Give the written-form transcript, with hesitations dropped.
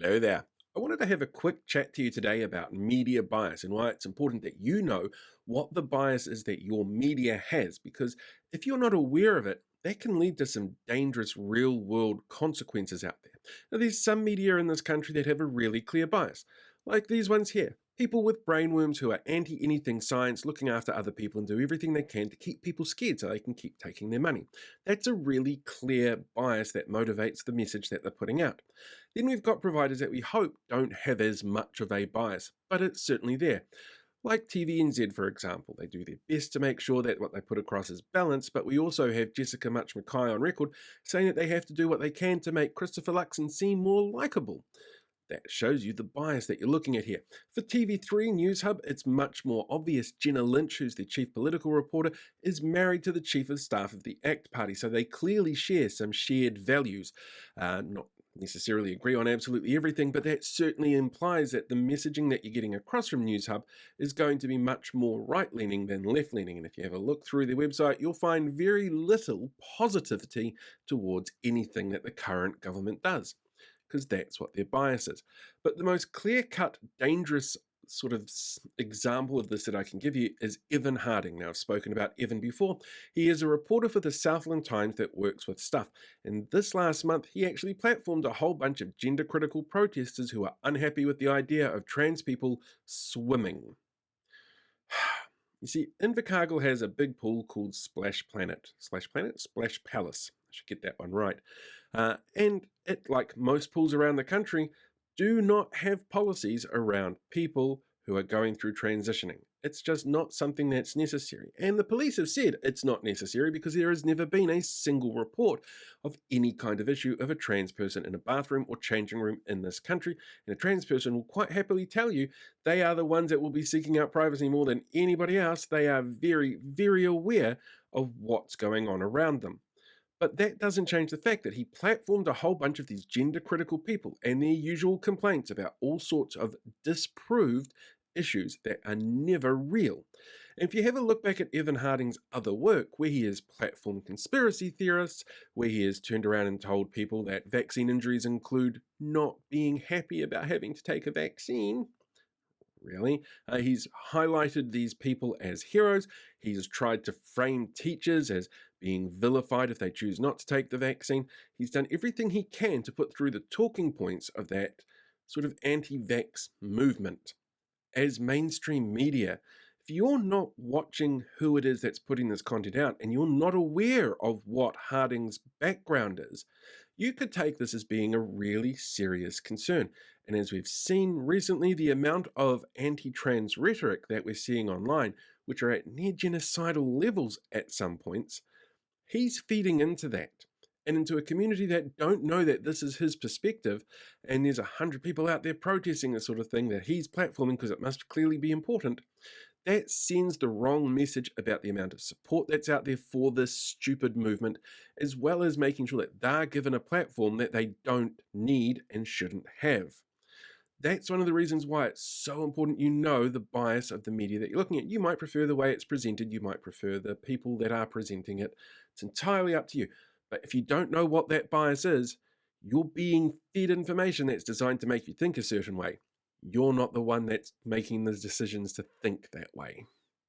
Hello there. I wanted to have a quick chat to you today about media bias and why it's important that you know what the bias is that your media has, because if you're not aware of it, that can lead to some dangerous real world consequences out there. Now, there's some media in this country that have a really clear bias, like these ones here. People with brainworms who are anti anything science, looking after other people and do everything they can to keep people scared so they can keep taking their money. That's a really clear bias that motivates the message that they're putting out. Then we've got providers that we hope don't have as much of a bias, but it's certainly there. Like TVNZ, for example, they do their best to make sure that what they put across is balanced, but we also have Jessica Mutch Mackay on record saying that they have to do what they can to make Christopher Luxon seem more likeable. That shows you the bias that you're looking at here. For TV3 News Hub, it's much more obvious. Jenna Lynch, who's the chief political reporter, is married to the chief of staff of the ACT Party, so they clearly share some shared values. Not necessarily agree on absolutely everything, but that certainly implies that the messaging that you're getting across from News Hub is going to be much more right-leaning than left-leaning. And if you have a look through their website, you'll find very little positivity towards anything that the current government does, because that's what their bias is. But the most clear-cut, dangerous sort of example of this that I can give you is Evan Harding. Now, I've spoken about Evan before. He is a reporter for the Southland Times that works with stuff. And this last month, he actually platformed a whole bunch of gender-critical protesters who are unhappy with the idea of trans people swimming. You see, Invercargill has a big pool called Splash Planet. Splash Planet? Splash Palace. I should get that one right. And it, like most pools around the country, do not have policies around people who are going through transitioning. It's just not something that's necessary. And the police have said it's not necessary because there has never been a single report of any kind of issue of a trans person in a bathroom or changing room in this country. And a trans person will quite happily tell you they are the ones that will be seeking out privacy more than anybody else. They are very, very aware of what's going on around them. But that doesn't change the fact that he platformed a whole bunch of these gender critical people and their usual complaints about all sorts of disproved issues that are never real. And if you have a look back at Evan Harding's other work, where he has platformed conspiracy theorists, where he has turned around and told people that vaccine injuries include not being happy about having to take a vaccine, really. He's highlighted these people as heroes. He's tried to frame teachers as being vilified if they choose not to take the vaccine. He's done everything he can to put through the talking points of that sort of anti-vax movement. As mainstream media, if you're not watching who it is that's putting this content out and you're not aware of what Harding's background is, you could take this as being a really serious concern. And as we've seen recently, the amount of anti-trans rhetoric that we're seeing online, which are at near genocidal levels at some points, he's feeding into that. And into a community that don't know that this is his perspective, and there's 100 people out there protesting this sort of thing that he's platforming because it must clearly be important, that sends the wrong message about the amount of support that's out there for this stupid movement, as well as making sure that they're given a platform that they don't need and shouldn't have. That's one of the reasons why it's so important you know the bias of the media that you're looking at. You might prefer the way it's presented, you might prefer the people that are presenting it. It's entirely up to you. But if you don't know what that bias is, you're being fed information that's designed to make you think a certain way. You're not the one that's making the decisions to think that way.